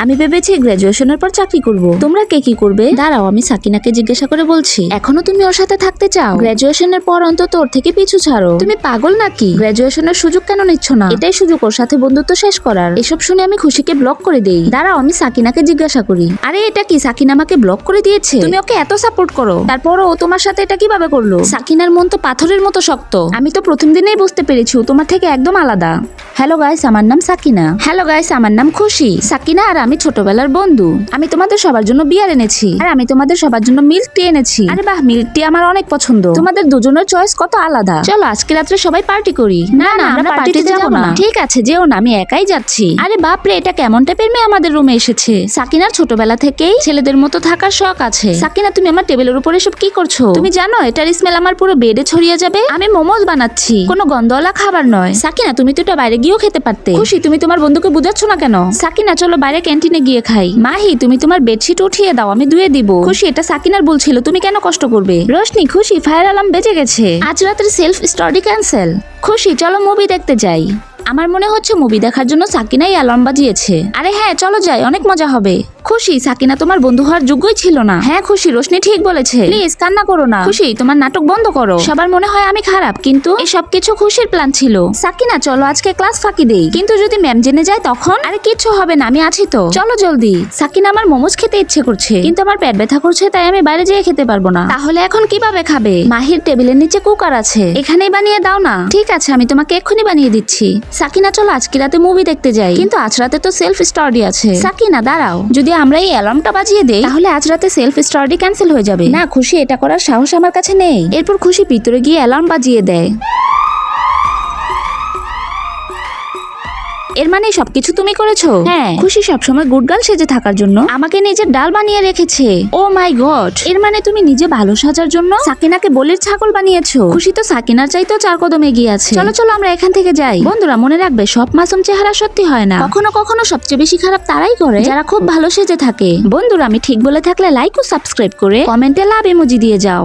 আমি ভেবেছি গ্রাজুয়েশনের পর চাকরি করব। তোমরা কে কি করবে? দাঁড়াও, আমি সাকিনাকে জিজ্ঞাসা করে বলছি। এখনো তুমি ওর সাথে থাকতে চাও? গ্রাজুয়েশনের পর অন্তত ওর থেকে পিছু ছাড়ো। তুমি পাগল নাকি? গ্রাজুয়েশনের সুযোগ কেন নিচ্ছ না? এটাই সুযোগ ওর সাথে বন্ধুত্ব শেষ করার। এসব শুনে আমি খুশিকে ব্লক করে দেই। দাঁড়াও, আমি সাকিনাকে জিজ্ঞাসা করি। আরে এটা কি, সাকিনা আমাকে ব্লক করে দিয়েছে? তুমি ওকে এত সাপোর্ট করো, তারপরও ও তোমার সাথে এটা কিভাবে করলো? সাকিনার মন তো পাথরের মতো শক্ত। আমি তো প্রথম দিনেই বুঝতে পেরেছি ও তোমার থেকে একদম আলাদা। হ্যালো গাইস, আমার নাম সাকিনা। হ্যালো গাইস, আমার নাম খুশি। সাকিনা আর আমি ছোটবেলার বন্ধু। আমি তোমাদের সবার জন্য বিয়ার এনেছি, আর আমি তোমাদের সবার জন্য মিল্ক টি এনেছি। আরে বাহ, মিল্ক টি আমার অনেক পছন্দ। তোমাদের দুজনের চয়েস কত আলাদা। চলো আজকে রাত্রে সবাই পার্টি করি। না না, আমরা পার্টিতে যাব না। ঠিক আছে, যেও না, আমি একাই যাচ্ছি। আরে বাপরে, এটা কেমন টাইপের মেয়ে আমাদের রুমে এসেছে? সাকিনার ছোটবেলা থেকেই ছেলেদের মতো থাকার শখ আছে। সাকিনা, তুমি আমার টেবিলের উপর এসব কি করছো? তুমি জানো এটার স্মেল আমার পুরো বেডে ছড়িয়ে যাবে। আমি মোমোজ বানাচ্ছি, কোনো গন্ধওয়ালা খাবার নয়। সাকিনা, তুমি তো এটা বাইরে গিয়েও খেতে পারতে। খুশি, তুমি তোমার বন্ধুকে বুঝাচ্ছ না কেন? সাকিনা, চলো বাইরে ক্যান্টিনে গিয়ে খাই। মাহি, তুমি তোমার বেডশিট উঠিয়ে দাও, আমি ধুয়ে দিব। খুশি, এটা সাকিনার ভুল ছিল, তুমি কেন কষ্ট করবে? রোশনি, খুশি, ফায়ার অ্যালার্ম বেজে গেছে। আজ রাতের সেলফ স্টাডি ক্যান্সেল। খুশি, চলো মুভি দেখতে যাই। আমার মনে হচ্ছে মুভি দেখার জন্য সাকিনাই অ্যালার্ম বাজিয়েছে। আরে হ্যাঁ, চলো যাই, অনেক মজা হবে। খুশি, সাকিনা তোমার বন্ধু হওয়ার যোগ্যই ছিল না। হ্যাঁ খুশি, রোশনি ঠিক বলেছে। প্লিজ কান্না করো না। খুশি, তোমার নাটক বন্ধ করো। সবার মনে হয় আমি খারাপ, কিন্তু এই সবকিছু খুশির প্ল্যান ছিল। সাকিনা, চলো আজকে ক্লাস ফাঁকি দেই। কিন্তু যদি ম্যাম জেনে যায় তখন? আরে কিচ্ছু হবে না, আমি আছি তো। চলো জলদি। সাকিনা, আমার মোমোজ খেতে ইচ্ছে করছে, কিন্তু আমার পেট ব্যথা করছে, তাই আমি বাইরে যেয়ে খেতে পারবো না। তাহলে এখন কিভাবে খাবে? মাহির টেবিলের নিচে কুকার আছে, এখানেই বানিয়ে দাও না। ঠিক আছে, আমি তোমাকে এক্ষুনি বানিয়ে দিচ্ছি। সাকিনা, চলো আজকে রাতে মুভি দেখতে যাই। কিন্তু আজ রাতে তো সেলফ স্টাডি আছে। সাকিনা দাঁড়াও, যদি আমরা এই অ্যালার্মটা বাজিয়ে দেই তাহলে আজ রাতে সেলফ স্টাডি ক্যান্সেল হয়ে যাবে। না খুশি, এটা করার সাহস আমার কাছে নেই। এরপর খুশি ভিতরে গিয়ে অ্যালার্ম বাজিয়ে দেয়। এর মানে সবকিছু তুমি করেছো? হ্যাঁ। খুশি সবসময় গুড গার্ল সেজে থাকার জন্য আমাকে নিজের ডাল বানিয়ে রেখেছে। ও মাই গড, এর মানে তুমি নিজে ভালো সাজার জন্য সাকিনাকে বলির ছাগল বানিয়েছো। খুশি তো সাকিনার চাইতেও 4 কদম এগিয়ে আছে। চলো চলো আমরা এখান থেকে যাই। বন্ধুরা মনে রাখবে, সব মাসুম চেহারা সত্যি হয় না। কখনো কখনো সবচেয়ে বেশি খারাপ তারাই করে যারা খুব ভালো সেজে থাকে। বন্ধুরা, আমি ঠিক বলে থাকলে লাইক ও সাবস্ক্রাইব করে কমেন্টে লাভ ইমোজি দিয়ে যাও।